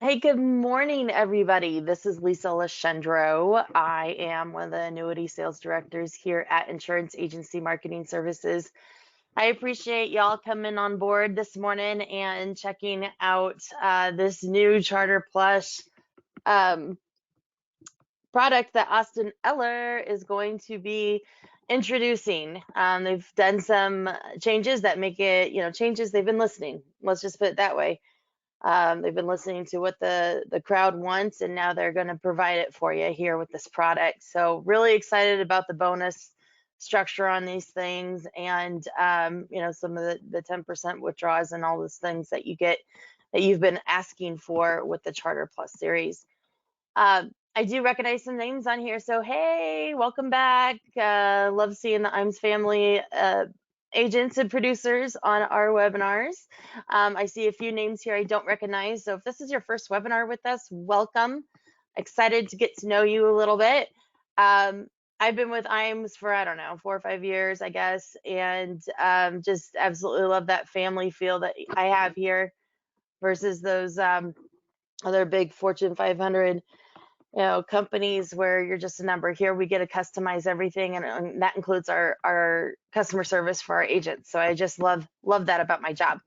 Hey, good morning, everybody. This is Lisa Lashendro. I am one of the annuity sales directors here at Insurance Agency Marketing Services. I appreciate y'all coming on board this morning and checking out this new Charter Plus um, product that Austin Eller is going to be introducing. They've done some changes that make it, changes they've been listening. Let's just put it that way. They've been listening to what the crowd wants, and now they're going to provide it for you here with this product. So really excited about the bonus structure on these things, and some of the 10% withdrawals and all those things that you get that you've been asking for with the Charter Plus series. I do recognize some names on here, so hey, welcome back. Love seeing the IMS family agents and producers on our webinars. I see a few names here I don't recognize, so if this is your first webinar with us, welcome. Excited to get to know you a little bit. I've been with IMS for, I don't know, 4 or 5 years, I guess, and just absolutely love that family feel that I have here versus those other big Fortune 500 companies where you're just a number. Here we get to customize everything, and that includes our customer service for our agents. So I just love that about my job.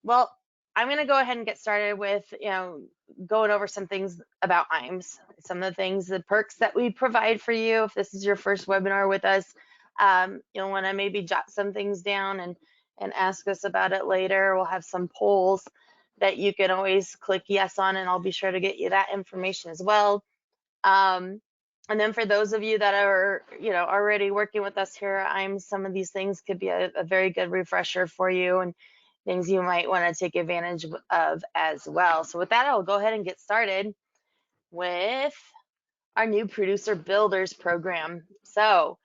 Well, I'm going to go ahead and get started with going over some things about IMS, some of the things, the perks that we provide for you. If this is your first webinar with us, you'll want to maybe jot some things down and ask us about it later. We'll have some polls that you can always click yes on, and I'll be sure to get you that information as well. And then for those of you that are, already working with us here, some of these things could be a very good refresher for you and things you might want to take advantage of as well. So with that, I'll go ahead and get started with our new producer builders program. So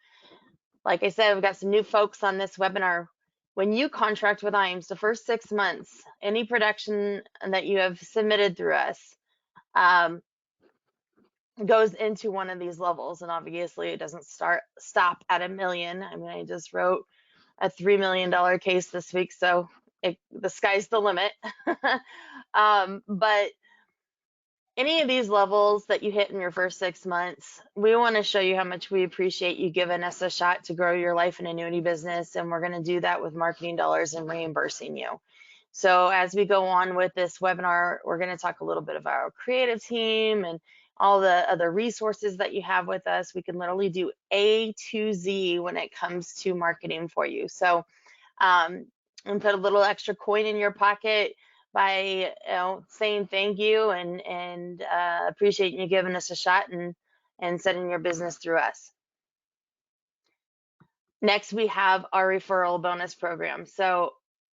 like I said, we've got some new folks on this webinar. When you contract with IMS, the first 6 months, any production that you have submitted through us goes into one of these levels. And obviously it doesn't stop at $1 million. I mean, I just wrote a $3 million case this week, so the sky's the limit. But any of these levels that you hit in your first 6 months, we want to show you how much we appreciate you giving us a shot to grow your life and annuity business. And we're going to do that with marketing dollars and reimbursing you. So as we go on with this webinar, we're going to talk a little bit about our creative team and all the other resources that you have with us. We can literally do A to Z when it comes to marketing for you. So and put a little extra coin in your pocket by saying thank you and appreciating you giving us a shot and sending your business through us. Next, we have our referral bonus program. So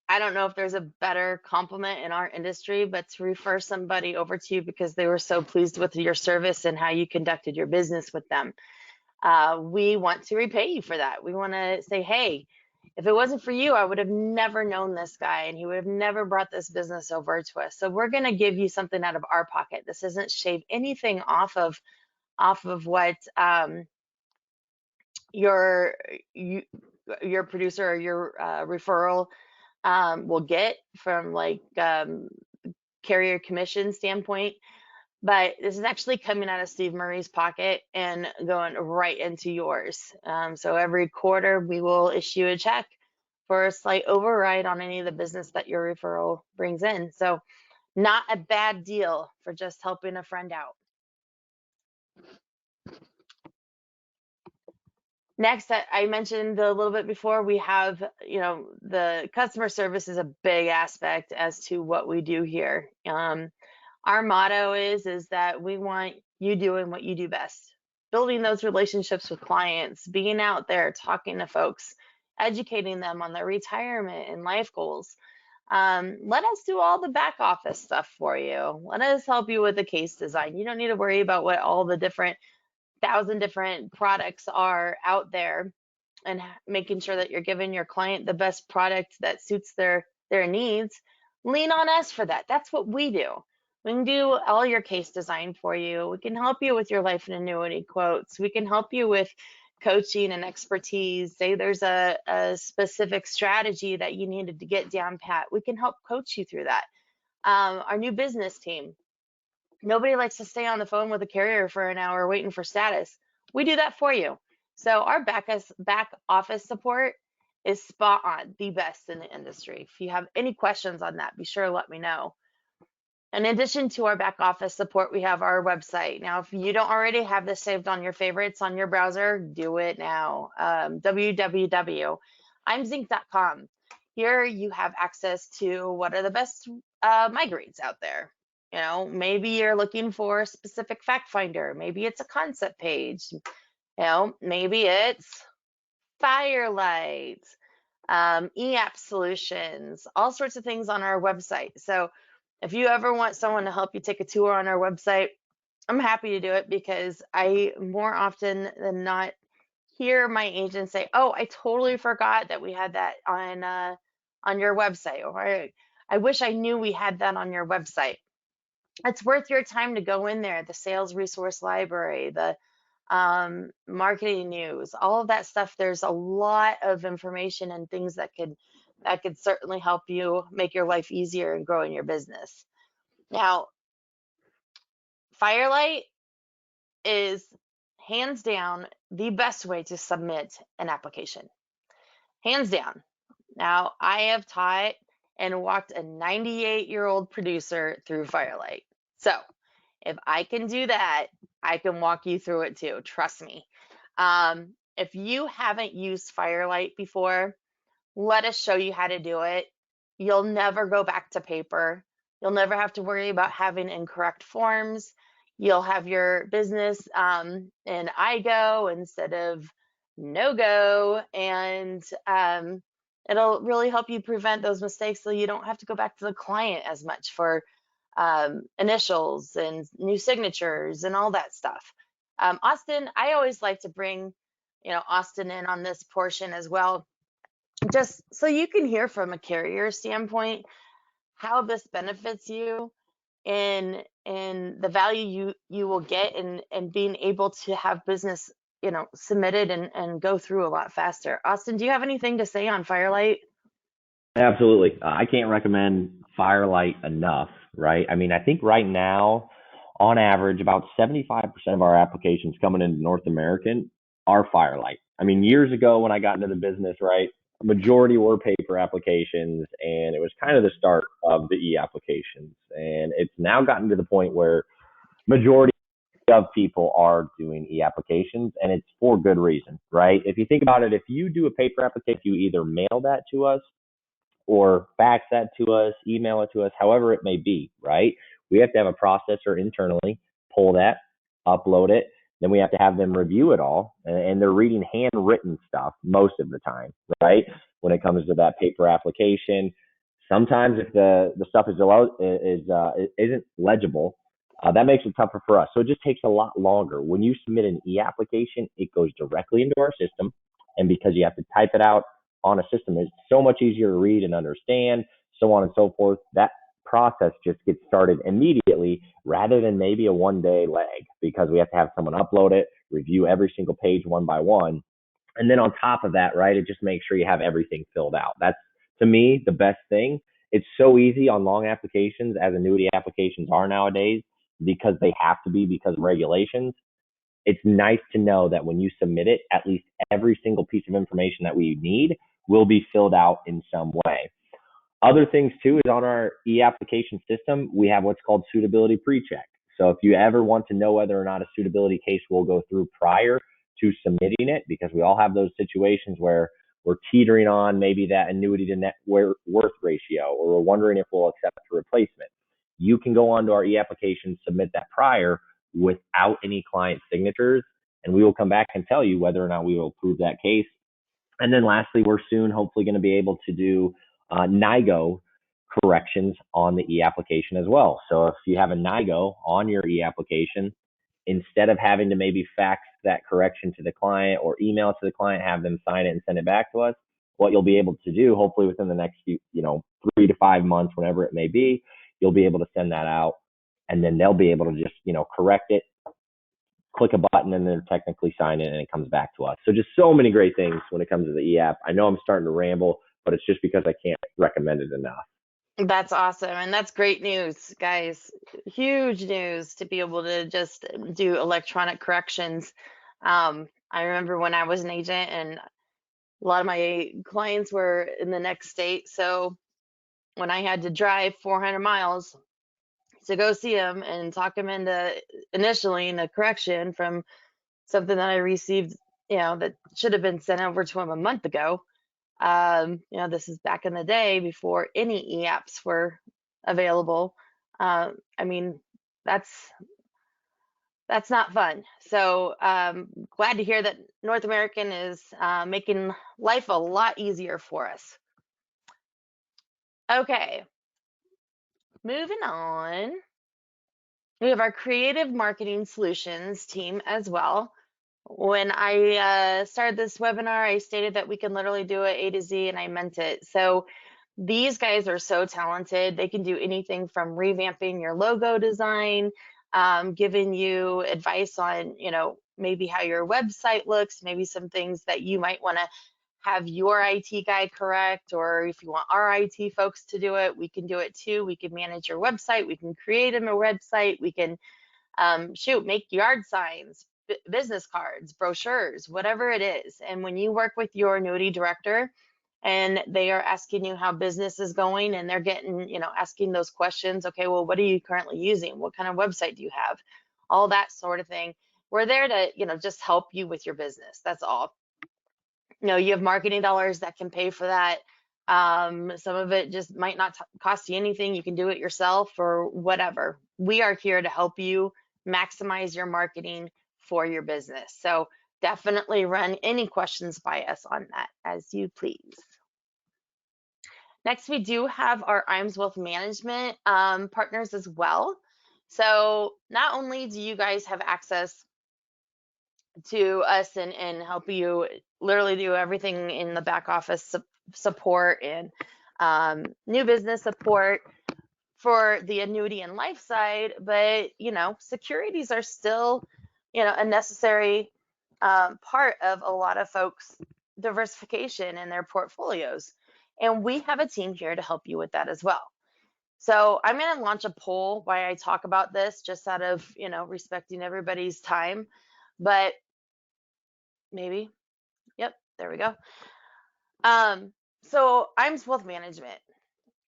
I don't know if there's a better compliment in our industry, but to refer somebody over to you because they were so pleased with your service and how you conducted your business with them. We want to repay you for that. We want to say, hey, if it wasn't for you, I would have never known this guy and he would have never brought this business over to us. So we're going to give you something out of our pocket. This doesn't shave anything off of what your producer or your referral will get from like carrier commission standpoint. But this is actually coming out of Steve Murray's pocket and going right into yours. So every quarter we will issue a check for a slight override on any of the business that your referral brings in. So not a bad deal for just helping a friend out. Next, I mentioned a little bit before, we have, the customer service is a big aspect as to what we do here. Our motto is that we want you doing what you do best, building those relationships with clients, being out there, talking to folks, educating them on their retirement and life goals. Let us do all the back office stuff for you. Let us help you with the case design. You don't need to worry about what all the different 1,000 different products are out there and making sure that you're giving your client the best product that suits their needs. Lean on us for that. That's what we do. We can do all your case design for you. We can help you with your life and annuity quotes. We can help you with coaching and expertise. Say there's a specific strategy that you needed to get down pat. We can help coach you through that. Our new business team. Nobody likes to stay on the phone with a carrier for an hour waiting for status. We do that for you. So our back office support is spot on, the best in the industry. If you have any questions on that, be sure to let me know. In addition to our back office support, we have our website. Now, if you don't already have this saved on your favorites on your browser, do it now. www.imzinc.com. Here you have access to what are the best migrates out there. You know, maybe you're looking for a specific fact finder. Maybe it's a concept page. You know, maybe it's Firelight, e-app solutions, all sorts of things on our website. So if you ever want someone to help you take a tour on our website, I'm happy to do it because I more often than not hear my agents say, "Oh, I totally forgot that we had that on your website," or I wish I knew we had that on your website." It's worth your time to go in there, the sales resource library, the marketing news, all of that stuff. There's a lot of information and things that could certainly help you make your life easier and grow in your business. Now, Firelight is hands down the best way to submit an application. Hands down. Now, I have taught and walked a 98-year-old producer through Firelight. So, if I can do that, I can walk you through it too. Trust me. If you haven't used Firelight before, let us show you how to do it. You'll never go back to paper. You'll never have to worry about having incorrect forms. You'll have your business in I-Go instead of no-go, and it'll really help you prevent those mistakes so you don't have to go back to the client as much for initials and new signatures and all that stuff. Austin, I always like to bring, Austin in on this portion as well, just so you can hear from a carrier standpoint how this benefits you and the value you will get in being able to have business, submitted and go through a lot faster. Austin, do you have anything to say on Firelight? Absolutely. I can't recommend Firelight enough, right? I mean, I think right now, on average, about 75% of our applications coming into North American are Firelight. I mean, years ago when I got into the business, right, a majority were paper applications, and it was kind of the start of the e-applications. And it's now gotten to the point where majority of people are doing e-applications, and it's for good reason, right? If you think about it, if you do a paper application, you either mail that to us or fax that to us, email it to us, however it may be, right? We have to have a processor internally, pull that, upload it. Then we have to have them review it all. And they're reading handwritten stuff most of the time, right? When it comes to that paper application. Sometimes if the stuff isn't legible, that makes it tougher for us. So it just takes a lot longer. When you submit an e-application, it goes directly into our system. And because you have to type it out on a system, it's so much easier to read and understand, so on and so forth. That process just gets started immediately rather than maybe a 1 day lag because we have to have someone upload it, review every single page one by one. And then on top of that, right, it just makes sure you have everything filled out. That's, to me, the best thing. It's so easy on long applications as annuity applications are nowadays because they have to be because of regulations. It's nice to know that when you submit it, at least every single piece of information that we need will be filled out in some way. Other things too is on our e-application system, we have what's called suitability pre-check. So if you ever want to know whether or not a suitability case will go through prior to submitting it, because we all have those situations where we're teetering on maybe that annuity to net worth ratio, or we're wondering if we'll accept a replacement. You can go onto our e-application, submit that prior without any client signatures, and we will come back and tell you whether or not we will approve that case. And then lastly, we're soon hopefully going to be able to do NIGO corrections on the e-application as well. So if you have a NIGO on your e-application, instead of having to maybe fax that correction to the client or email it to the client, have them sign it and send it back to us, what you'll be able to do, hopefully within the next few, 3 to 5 months, whenever it may be, you'll be able to send that out, and then they'll be able to just, correct it, click a button, and then technically sign it, and it comes back to us. So just so many great things when it comes to the e-app. I know I'm starting to ramble, but it's just because I can't recommend it enough. That's awesome. And that's great news, guys. Huge news to be able to just do electronic corrections. I remember when I was an agent and a lot of my clients were in the next state. So when I had to drive 400 miles to go see them and talk them into initially in a correction from something that I received, that should have been sent over to them a month ago. This is back in the day before any e-apps were available. I mean, that's that's not fun. So glad to hear that North American is making life a lot easier for us. Okay, moving on. We have our creative marketing solutions team as well. When I started this webinar, I stated that we can literally do it A to Z, and I meant it. So these guys are so talented. They can do anything from revamping your logo design, giving you advice on, maybe how your website looks, maybe some things that you might want to have your IT guy correct, or if you want our IT folks to do it, we can do it too. We can manage your website. We can create them a website. We can make yard signs, business cards, brochures, whatever it is. And when you work with your annuity director and they are asking you how business is going and they're getting, asking those questions, okay, well, what are you currently using? What kind of website do you have? All that sort of thing. We're there to, just help you with your business. That's all. You have marketing dollars that can pay for that. Some of it just might not cost you anything. You can do it yourself or whatever. We are here to help you maximize your marketing for your business. So definitely run any questions by us on that as you please. Next, we do have our IMS Wealth Management partners as well. So not only do you guys have access to us and help you literally do everything in the back office support and new business support for the annuity and life side, but securities are still a necessary part of a lot of folks diversification in their portfolios, and we have a team here to help you with that as well. So I'm going to launch a poll while I talk about this, just out of respecting everybody's time, but maybe. Yep, there we go. So I'm wealth management.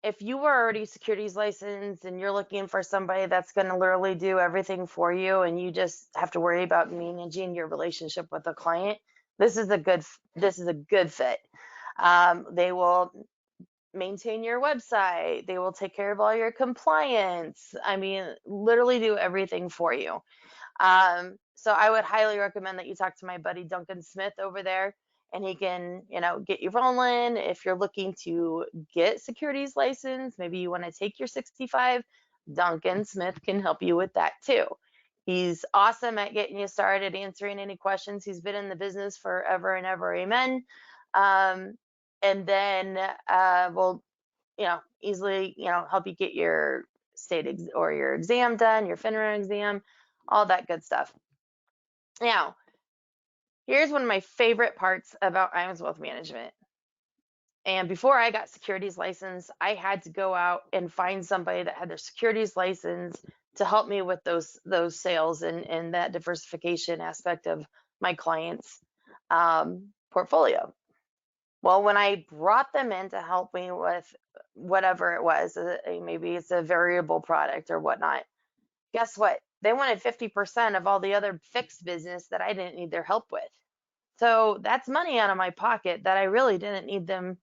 If you were already securities licensed and you're looking for somebody that's going to literally do everything for you and you just have to worry about managing your relationship with the client, this is a good fit. They will maintain your website. They will take care of all your compliance. I mean, literally do everything for you. So I would highly recommend that you talk to my buddy Duncan Smith over there, and he can, get you rolling. If you're looking to get securities license, maybe you want to take your 65, Duncan Smith can help you with that too. He's awesome at getting you started, answering any questions. He's been in the business forever and ever, amen. And then we'll, easily, help you get your or your exam done, your FINRA exam, all that good stuff. Now, here's one of my favorite parts about IMS Wealth Management. And before I got securities license, I had to go out and find somebody that had their securities license to help me with those sales and that diversification aspect of my clients' portfolio. Well, when I brought them in to help me with whatever it was, maybe it's a variable product or whatnot, guess what? They wanted 50% of all the other fixed business that I didn't need their help with. So that's money out of my pocket that I really didn't need them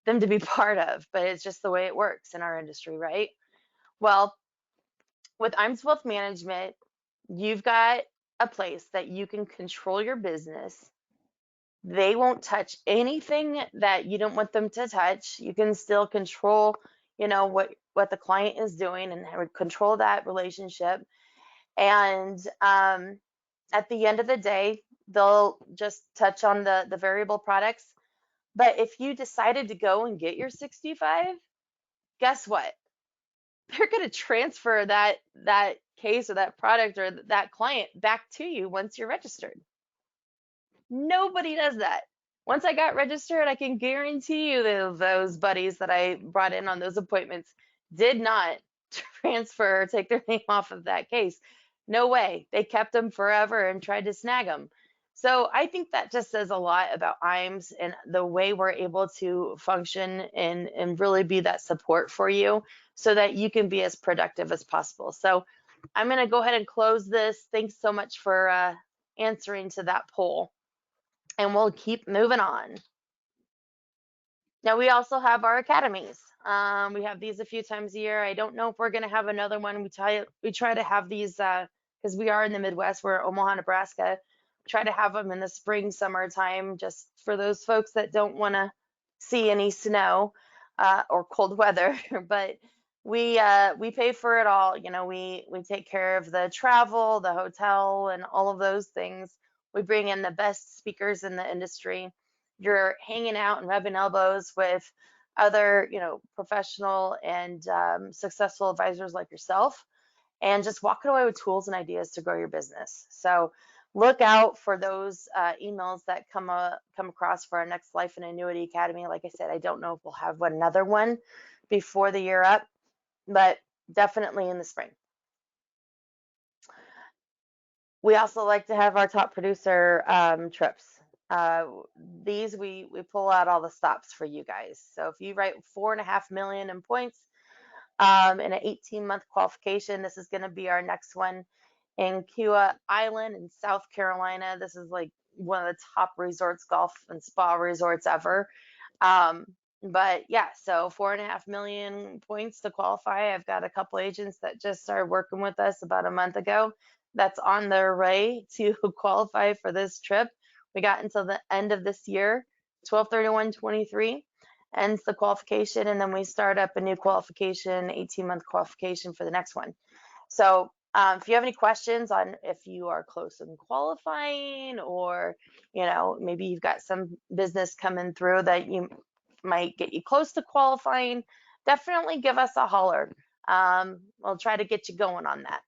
to be part of, but it's just the way it works in our industry, right? Well, with IMS Wealth Management, you've got a place that you can control your business. They won't touch anything that you don't want them to touch. You can still control, what the client is doing and control that relationship. And at the end of the day, they'll just touch on the variable products. But if you decided to go and get your 65, guess what? They're going to transfer that case or that product or that client back to you once you're registered. Nobody does that. once I got registered, I can guarantee you that those buddies that I brought in on those appointments did not transfer or take their name off of that case. No way. They kept them forever and tried to snag them. So I think that just says a lot about IMES and the way we're able to function and really be that support for you so that you can be as productive as possible. So I'm going to go ahead and close this. Thanks so much for answering to that poll, and we'll keep moving on. Now we also have our academies. We have these a few times a year. I don't know if we're going to have another one. We try to have these because we are in the Midwest. We're Omaha, Nebraska. Try to have them in the spring, summertime, just for those folks that don't want to see any snow or cold weather. But we pay for it all. You know, we take care of the travel, the hotel, and all of those things. We bring in the best speakers in the industry. You're hanging out and rubbing elbows with other, professional and successful advisors like yourself, and just walking away with tools and ideas to grow your business. So look out for those emails that come across for our next Life and Annuity Academy. Like I said, I don't know if we'll have another one before the year up, but definitely in the spring. We also like to have our top producer trips. Uh, these we pull out all the stops for you guys. So if you write 4.5 million in points in an 18-month qualification, this is going to be our next one in Kiowa Island in South Carolina. This is like one of the top resorts, golf and spa resorts ever. But yeah, so 4.5 million points to qualify. I've got a couple agents that just started working with us about a month ago that's on their way to qualify for this trip. We got until the end of this year, 12/31/23 ends the qualification, and then we start up a new qualification, 18-month qualification for the next one. So if you have any questions on if you are close in qualifying, or maybe you've got some business coming through that you might get you close to qualifying, definitely give us a holler. We'll try to get you going on that.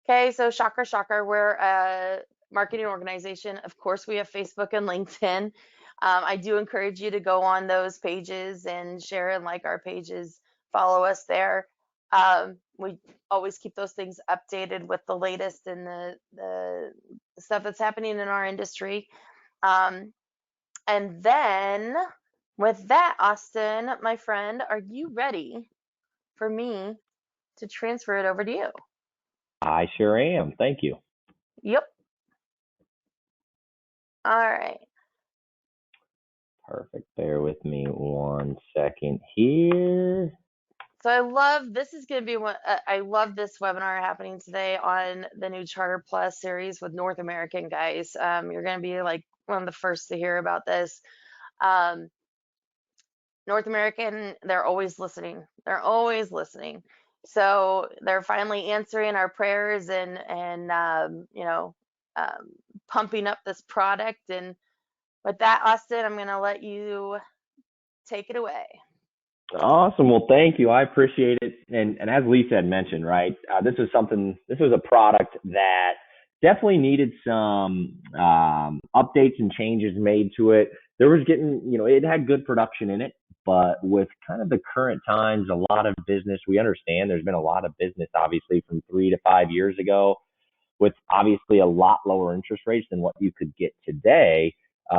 Okay, so shocker, we're a marketing organization. Of course, we have Facebook and LinkedIn. I do encourage you to go on those pages and share and like our pages, follow us there. We always keep those things updated with the latest and the stuff that's happening in our industry. And then with that, Austin, my friend, are you ready for me to transfer it over to you? I sure am. Thank you. Yep. All right. Perfect. Bear with me 1 second here. So I love this is going to be one. I love this webinar happening today on the new Charter Plus series with North American guys. You're going to be like one of the first to hear about this. North American, they're always listening. They're always listening. So they're finally answering our prayers and pumping up this product. And with that, Austin, I'm going to let you take it away. Awesome. Well, thank you. I appreciate it. And as Lisa had mentioned, right, this was a product that definitely needed some updates and changes made to it. There was it had good production in it, but with kind of the current times, a lot of business, we understand there's been a lot of business, obviously, from 3 to 5 years ago, with obviously a lot lower interest rates than what you could get today,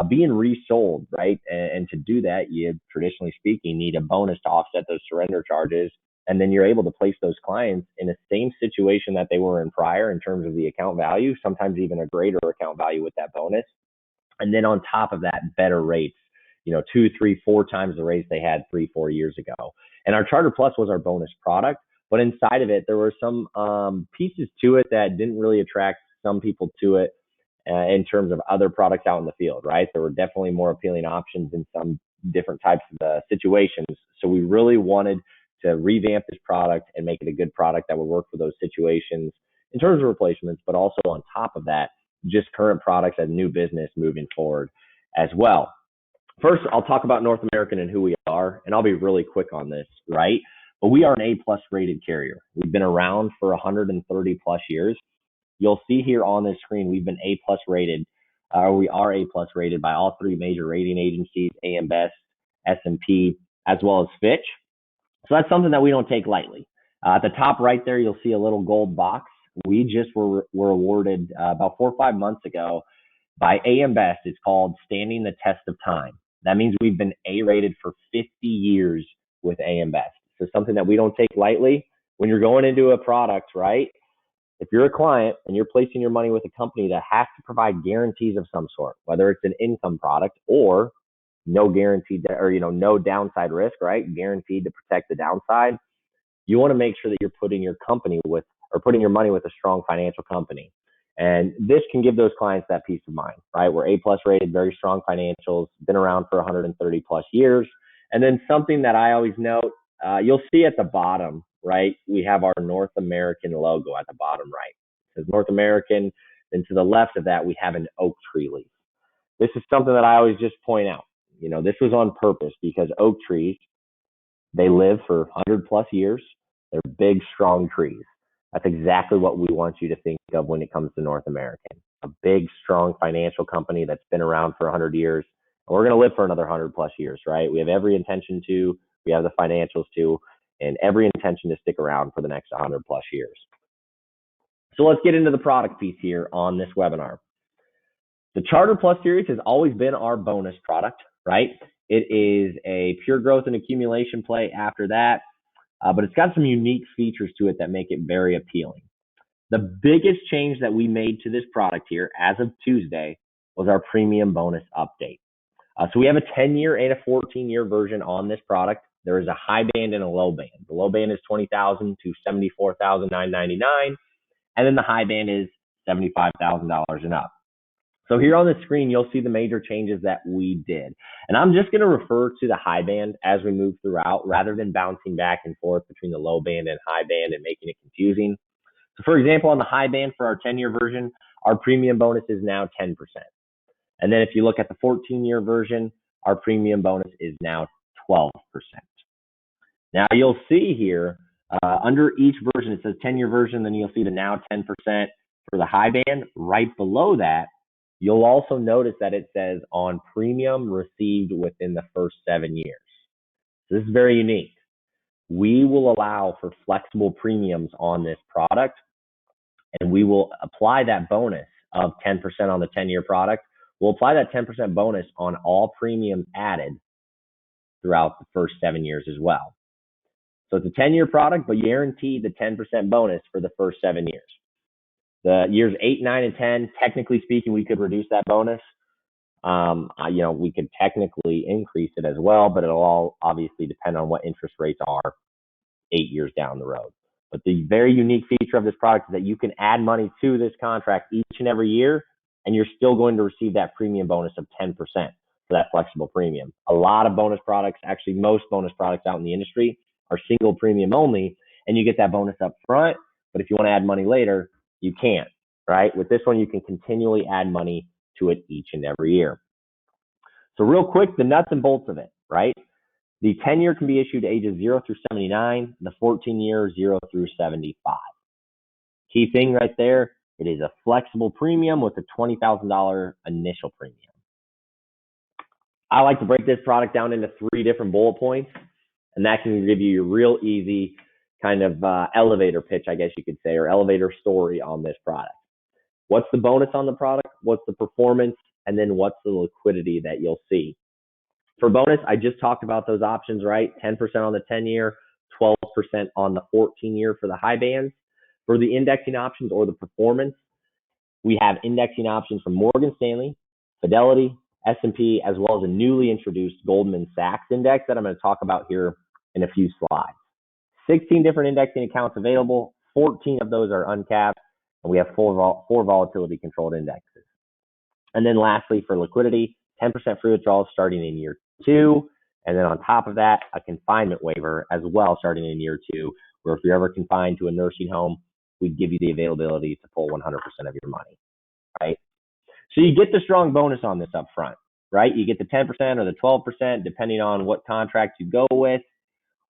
being resold, right? And to do that, you traditionally speaking need a bonus to offset those surrender charges. And then you're able to place those clients in the same situation that they were in prior in terms of the account value, sometimes even a greater account value with that bonus. And then on top of that, better rates, 2, 3, 4 times the rates they had 3, 4 years ago. And our Charter Plus was our bonus product. But inside of it, there were some pieces to it that didn't really attract some people to it in terms of other products out in the field, right? There were definitely more appealing options in some different types of situations. So we really wanted to revamp this product and make it a good product that would work for those situations in terms of replacements, but also on top of that, just current products and new business moving forward as well. First, I'll talk about North American and who we are, and I'll be really quick on this, right? But we are an A+ rated carrier. We've been around for 130 plus years. you'll see here on this screen, we've been A plus rated, or we are A plus rated by all three major rating agencies, AM Best, S&P, as well as Fitch. So that's something that we don't take lightly. At the top right there, you'll see a little gold box. We just were awarded about 4 or 5 months ago by AM Best. It's called Standing the Test of Time. That means we've been A rated for 50 years with AM Best. So something that we don't take lightly. When you're going into a product, right? If you're a client and you're placing your money with a company that has to provide guarantees of some sort, whether it's an income product or no guaranteed or no downside risk, right? Guaranteed to protect the downside. You want to make sure that you're putting your company with or putting your money with a strong financial company. And this can give those clients that peace of mind, right? We're A plus rated, very strong financials, been around for 130 plus years. And then something that I always note, you'll see at the bottom, right? We have our North American logo at the bottom right. It says North American. And to the left of that, we have an oak tree leaf. This is something that I always just point out. This was on purpose because oak trees, they live for 100 plus years. They're big, strong trees. That's exactly what we want you to think of when it comes to North American. A big, strong financial company that's been around for 100 years. And we're going to live for another 100 plus years, right? We have every intention to, we have the financials to, and every intention to stick around for the next 100 plus years. So let's get into the product piece here on this webinar. The Charter Plus series has always been our bonus product, right? It is a pure growth and accumulation play after that, but it's got some unique features to it that make it very appealing. The biggest change that we made to this product here as of Tuesday was our premium bonus update. So we have a 10-year and a 14-year version on this product. There is a high band and a low band. The low band is $20,000 to $74,999, and then the high band is $75,000 and up. So here on the screen, you'll see the major changes that we did. And I'm just going to refer to the high band as we move throughout rather than bouncing back and forth between the low band and high band and making it confusing. So for example, on the high band for our 10-year version, our premium bonus is now 10%. And then if you look at the 14-year version, our premium bonus is now 12%. Now you'll see here under each version, it says 10-year version, then you'll see the now 10% for the high band. Right below that, you'll also notice that it says on premium received within the first 7 years. So this is very unique. We will allow for flexible premiums on this product, and we will apply that bonus of 10% on the 10-year product. We'll apply that 10% bonus on all premiums added throughout the first 7 years as well. So it's a 10-year product, but guaranteed the 10% bonus for the first 7 years. The years 8, 9, and 10, technically speaking, we could reduce that bonus. We could technically increase it as well, but it'll all obviously depend on what interest rates are 8 years down the road. But the very unique feature of this product is that you can add money to this contract each and every year, and you're still going to receive that premium bonus of 10% for that flexible premium. A lot of bonus products, actually most bonus products out in the industry, are single premium only, and you get that bonus up front. But if you want to add money later, you can't, right? With this one, you can continually add money to it each and every year. So real quick, the nuts and bolts of it, right? The 10-year can be issued ages 0 through 79, the 14-year 0 through 75. Key thing right there, it is a flexible premium with a $20,000 initial premium. I like to break this product down into 3 different bullet points, and that can give you your real easy kind of elevator pitch, I guess you could say, or elevator story on this product. What's the bonus on the product? What's the performance? And then what's the liquidity that you'll see? For bonus, I just talked about those options, right? 10% on the 10-year, 12% on the 14-year for the high bands. For the indexing options or the performance, we have indexing options from Morgan Stanley, Fidelity, S&P, as well as a newly introduced Goldman Sachs index that I'm going to talk about here in a few slides. 16 different indexing accounts available. 14 of those are uncapped, and we have four volatility controlled indexes. And then lastly, for liquidity, 10% free withdrawals starting in year 2. And then on top of that, a confinement waiver as well starting in year 2, where if you're ever confined to a nursing home, we'd give you the availability to pull 100% of your money, right? So you get the strong bonus on this up front, right? You get the 10% or the 12%, depending on what contract you go with,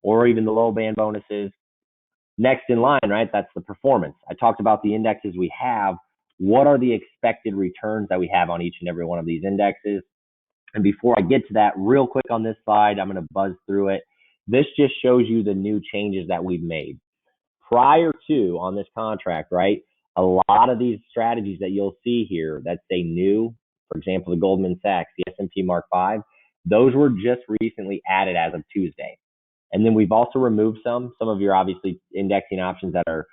or even the low band bonuses. Next in line, right? That's the performance. I talked about the indexes we have. What are the expected returns that we have on each and every one of these indexes? And before I get to that, real quick on this slide, I'm going to buzz through it. This just shows you the new changes that we've made. Prior to on this contract, right? A lot of these strategies that you'll see here that say new, for example, the Goldman Sachs, the S&P Mark 5, those were just recently added as of Tuesday. And then we've also removed some of your obviously indexing options that are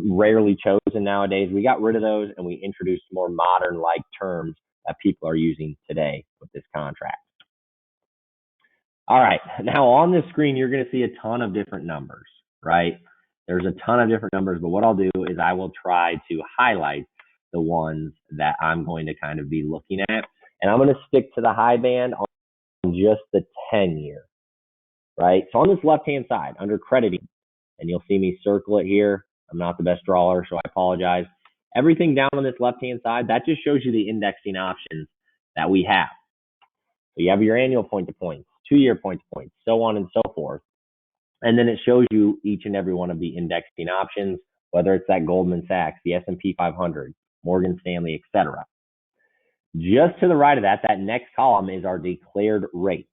rarely chosen nowadays. We got rid of those and we introduced more modern like terms that people are using today with this contract. All right, now on this screen, you're going to see a ton of different numbers, right? There's a ton of different numbers, but what I'll do is I will try to highlight the ones that I'm going to kind of be looking at. And I'm going to stick to the high band on just the 10-year, right? So on this left-hand side, under crediting, and you'll see me circle it here. I'm not the best drawer, so I apologize. Everything down on this left-hand side, that just shows you the indexing options that we have. So you have your annual point-to-points, 2-year point-to-points, so on and so forth. And then it shows you each and every one of the indexing options, whether it's that Goldman Sachs, the S&P 500, Morgan Stanley, etc. Just to the right of that, that next column is our declared rates.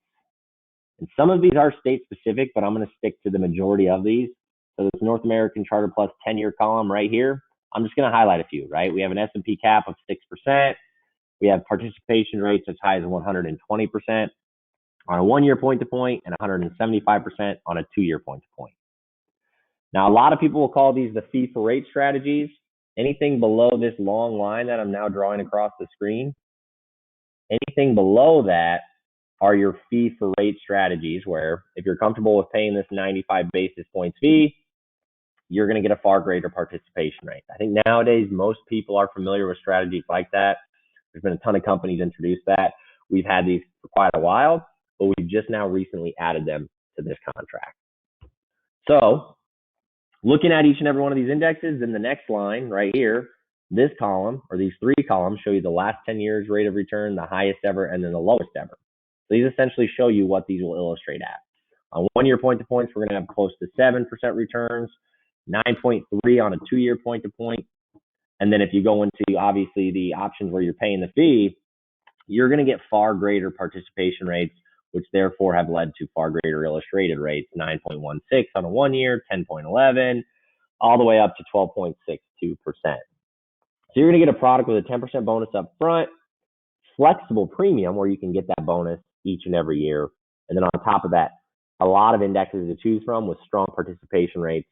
And some of these are state specific, but I'm going to stick to the majority of these. So this North American Charter Plus 10-year column right here, I'm just going to highlight a few, right? We have an S&P cap of 6%. We have participation rates as high as 120% on a 1-year point-to-point and 175% on a 2-year point-to-point. Now, a lot of people will call these the fee for rate strategies. Anything below this long line that I'm now drawing across the screen, anything below that are your fee for rate strategies, where if you're comfortable with paying this 95 basis points fee, you're going to get a far greater participation rate. I think nowadays most people are familiar with strategies like that. There's been a ton of companies introduce that. We've had these for quite a while, but we've just now recently added them to this contract. So looking at each and every one of these indexes, in the next line right here, this column or these 3 columns show you the last 10 years rate of return, the highest ever, and then the lowest ever. So these essentially show you what these will illustrate at. On 1-year point-to-points, we're going to have close to 7% returns, 9.3 on a 2-year point-to-point. And then if you go into obviously the options where you're paying the fee, you're going to get far greater participation rates, which therefore have led to far greater illustrated rates, 9.16 on a 1-year, 10.11, all the way up to 12.62%. So you're going to get a product with a 10% bonus up front, flexible premium where you can get that bonus each and every year. And then on top of that, a lot of indexes to choose from with strong participation rates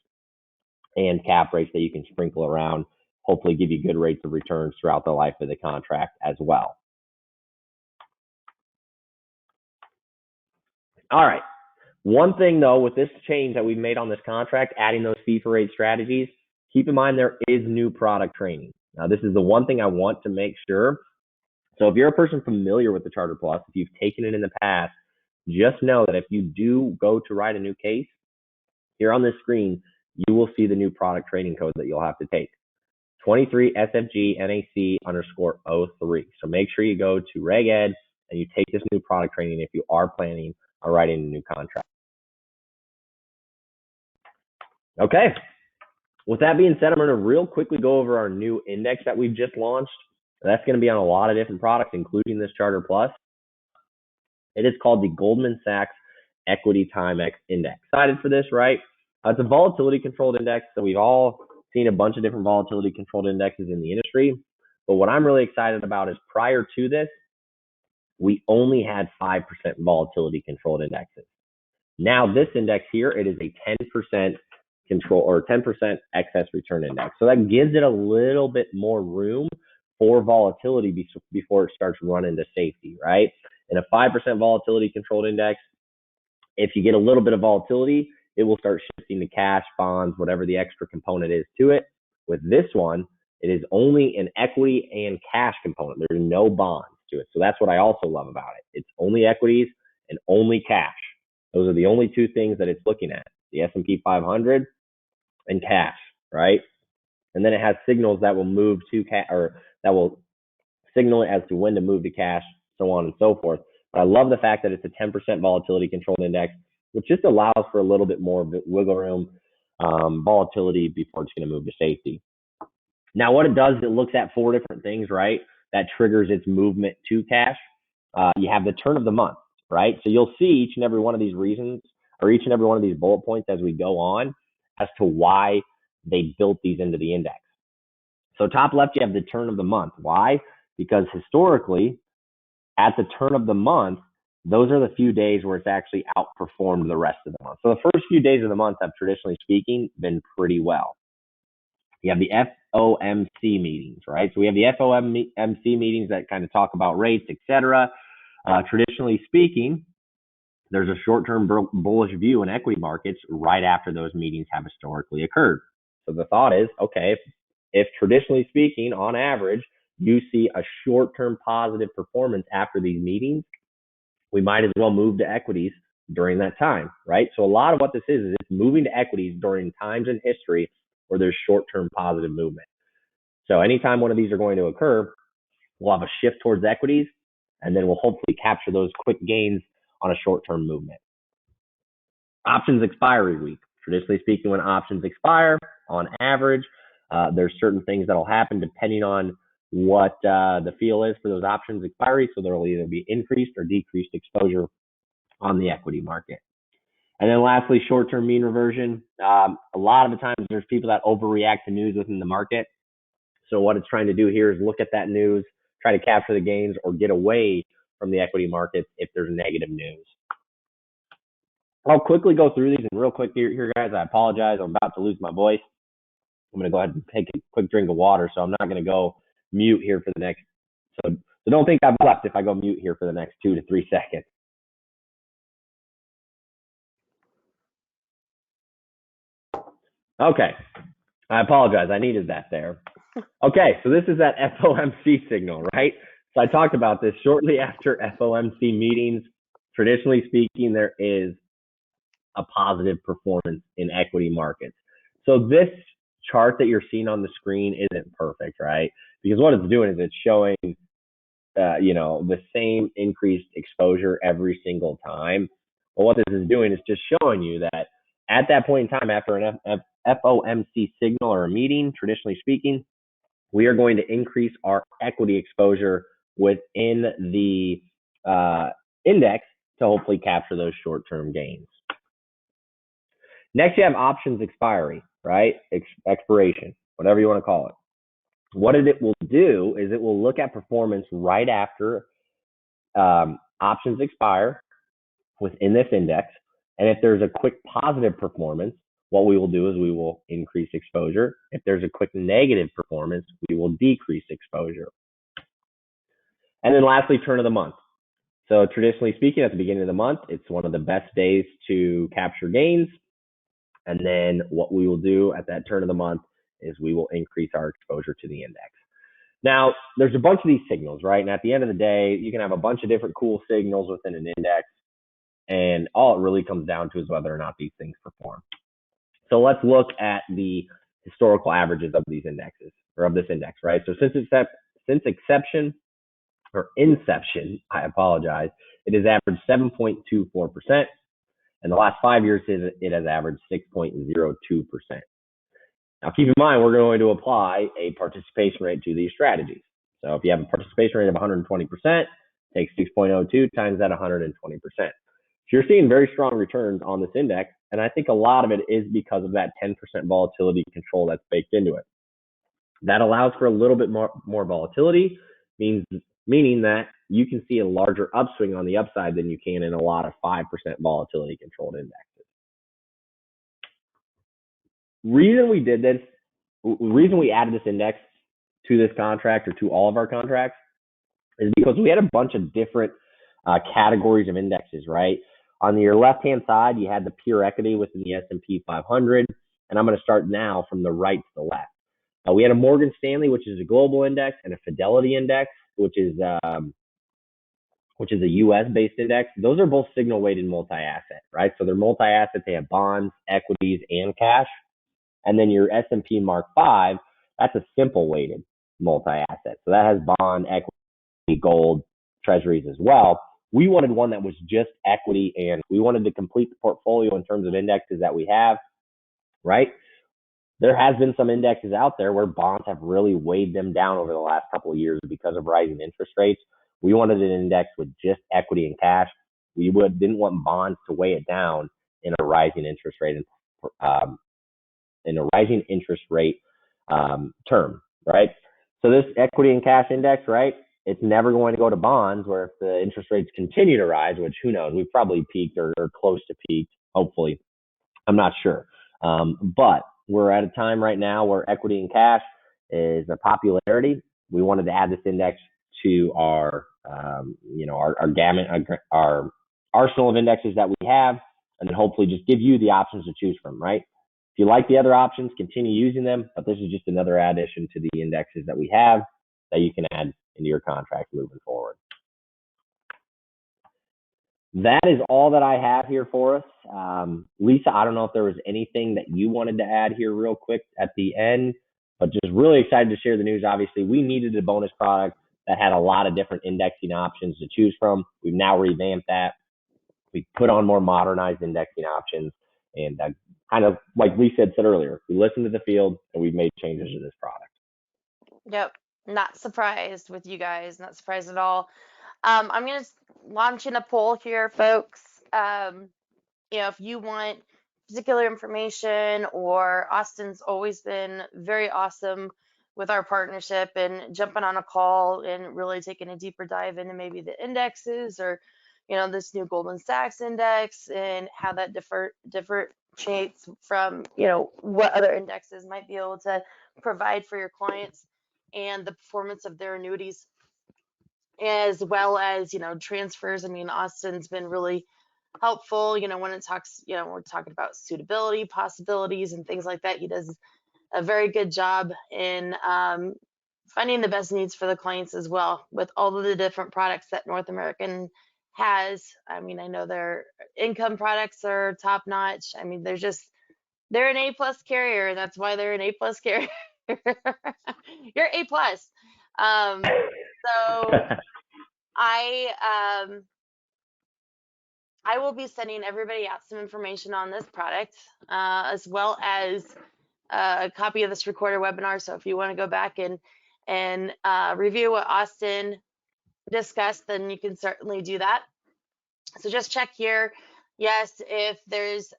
and cap rates that you can sprinkle around, hopefully give you good rates of returns throughout the life of the contract as well. All right. One thing though, with this change that we've made on this contract, adding those fee for rate strategies, keep in mind there is new product training. Now, this is the one thing I want to make sure. So if you're a person familiar with the Charter Plus, if you've taken it in the past, just know that if you do go to write a new case, here on this screen, you will see the new product training code that you'll have to take. 23 SFG NAC underscore 03. So make sure you go to Reg Ed and you take this new product training if you are planning on writing a new contract. Okay. With that being said, I'm going to real quickly go over our new index that we've just launched. That's going to be on a lot of different products, including this Charter Plus. It is called the Goldman Sachs Equity Time X Index. Excited for this, right? It's a volatility controlled index. So we've all seen a bunch of different volatility controlled indexes in the industry. But what I'm really excited about is prior to this, we only had 5% volatility controlled indexes. Now this index here, it is a 10% control or 10% excess return index. So that gives it a little bit more room for volatility before it starts running to safety, right? In a 5% volatility controlled index, if you get a little bit of volatility, it will start shifting to cash, bonds, whatever the extra component is to it. With this one, it is only an equity and cash component. There's no bonds to it. So that's what I also love about it. It's only equities and only cash. Those are the only 2 things that it's looking at, the S&P 500 and cash, right? And then it has signals that will move to cash, or that will signal as to when to move to cash, so on and so forth. But I love the fact that it's a 10% volatility controlled index, which just allows for a little bit more wiggle room volatility before it's going to move to safety. Now, what it does is it looks at four different things, right? That triggers its movement to cash. You have the turn of the month, right? So you'll see each and every one of these reasons or each and every one of these bullet points as we go on as to why they built these into the index. So top left, you have the turn of the month. Why? Because historically, at the turn of the month, those are the few days where it's actually outperformed the rest of the month. So the first few days of the month have, traditionally speaking, been pretty well. You have the FOMC meetings, right? So we have the FOMC meetings that kind of talk about rates, etc. Traditionally speaking, there's a short-term bullish view in equity markets right after those meetings have historically occurred. So the thought is, okay, if traditionally speaking, on average, you see a short-term positive performance after these meetings, we might as well move to equities during that time, right? So a lot of what this is it's moving to equities during times in history where there's short-term positive movement. So anytime one of these are going to occur, we'll have a shift towards equities, and then we'll hopefully capture those quick gains on a short-term movement. Options expiry week. Traditionally speaking, when options expire, on average, there's certain things that'll happen depending on what the feel is for those options expiry. So there will either be increased or decreased exposure on the equity market. And then lastly, short-term mean reversion. A lot of the times there's people that overreact to news within the market. So what it's trying to do here is look at that news, try to capture the gains or get away from the equity markets if there's negative news. I'll quickly go through these and real quick here, guys. I apologize. I'm about to lose my voice. I'm going to go ahead and take a quick drink of water, so I'm not going to go mute here for the next. So don't think I've left if I go mute here for the next 2 to 3 seconds. Okay. I apologize. I needed that there. Okay, so this is that FOMC signal, right? So I talked about this shortly after FOMC meetings. Traditionally speaking, there is a positive performance in equity markets. So this chart that you're seeing on the screen isn't perfect, right? Because what it's doing is it's showing, the same increased exposure every single time. But what this is doing is just showing you that at that point in time, after an FOMC signal or a meeting, traditionally speaking, we are going to increase our equity exposure within the index to hopefully capture those short-term gains. Next, you have options expiry, right? Expiration, whatever you want to call it. What it will do is it will look at performance right after options expire within this index. And if there's a quick positive performance, what we will do is we will increase exposure. If there's a quick negative performance, we will decrease exposure. And then lastly, turn of the month. So traditionally speaking, at the beginning of the month, it's one of the best days to capture gains. And then what we will do at that turn of the month is we will increase our exposure to the index. Now, there's a bunch of these signals, right? And at the end of the day, you can have a bunch of different cool signals within an index. And all it really comes down to is whether or not these things perform. So let's look at the historical averages of these indexes, or of this index, right? So since inception, I apologize, it has averaged 7.24%. And the last 5 years, it has averaged 6.02%. Now, keep in mind, we're going to apply a participation rate to these strategies. So if you have a participation rate of 120%, take 6.02 times that 120%. So you're seeing very strong returns on this index. And I think a lot of it is because of that 10% volatility control that's baked into it. That allows for a little bit more volatility, meaning that you can see a larger upswing on the upside than you can in a lot of 5% volatility controlled indexes. Reason we added this index to this contract or to all of our contracts is because we had a bunch of different categories of indexes, right? On your left-hand side, you had the pure equity within the S&P 500, and I'm going to start now from the right to the left. We had a Morgan Stanley, which is a global index, and a Fidelity index, which is a U.S.-based index. Those are both signal-weighted multi-asset, right? So they're multi-asset. They have bonds, equities, and cash. And then your S&P Mark V, that's a simple-weighted multi-asset. So that has bond, equity, gold, treasuries as well. We wanted one that was just equity, and we wanted to complete the portfolio in terms of indexes that we have. right? There has been some indexes out there where bonds have really weighed them down over the last couple of years because of rising interest rates. We wanted an index with just equity and cash. We didn't want bonds to weigh it down in a rising interest rate um, term, right? So this equity and cash index, right? It's never going to go to bonds where if the interest rates continue to rise, which who knows, we've probably peaked or close to peaked, hopefully. I'm not sure. But we're at a time right now where equity and cash is a popularity. We wanted to add this index to our gamut, our arsenal of indexes that we have, and then hopefully just give you the options to choose from, right? If you like the other options, continue using them, but this is just another addition to the indexes that we have that you can add into your contract moving forward. That is all that I have here for us. Lisa, I don't know if there was anything that you wanted to add here real quick at the end, but just really excited to share the news. Obviously, we needed a bonus product that had a lot of different indexing options to choose from. We've now revamped that. We put on more modernized indexing options. And kind of like Lisa had said earlier, we listened to the field and we've made changes to this product. Yep. Not surprised with you guys. Not surprised at all. I'm going to launch in a poll here, folks. If you want particular information, or Austin's always been very awesome with our partnership and jumping on a call and really taking a deeper dive into maybe the indexes, or this new Goldman Sachs index and how that differentiates from what other indexes might be able to provide for your clients and the performance of their annuities, as well as transfers. I mean, Austin's been really helpful when it talks, we're talking about suitability possibilities and things like that. He does a very good job in finding the best needs for the clients as well, with all of the different products that North American has. I mean, I know their income products are top notch. I mean, they're an A+ carrier. That's why they're an A+ carrier. You're A+. So I will be sending everybody out some information on this product, as well as a copy of this recorded webinar. So if you want to go back and review what Austin discussed, then you can certainly do that. So just check here. Yes, if there's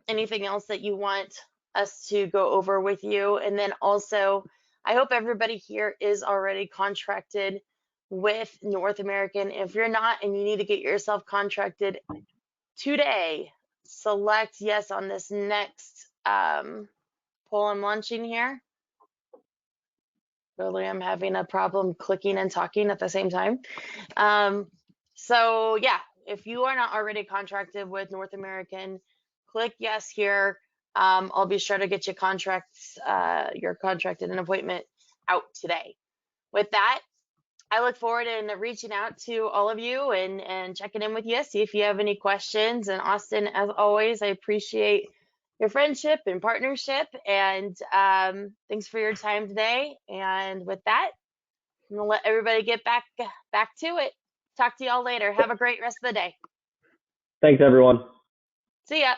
anything else that you want us to go over with you. And then also, I hope everybody here is already contracted with North American. If you're not and you need to get yourself contracted today, select yes on this next poll I'm launching here. Really, I'm having a problem clicking and talking at the same time. So yeah, if you are not already contracted with North American, click yes here. I'll be sure to get you your contracted an appointment out today. With that, I look forward to reaching out to all of you and checking in with you, see if you have any questions. And Austin, as always, I appreciate your friendship and partnership. And thanks for your time today. And with that, I'm gonna let everybody get back to it. Talk to y'all later. Have a great rest of the day. Thanks, everyone. See ya.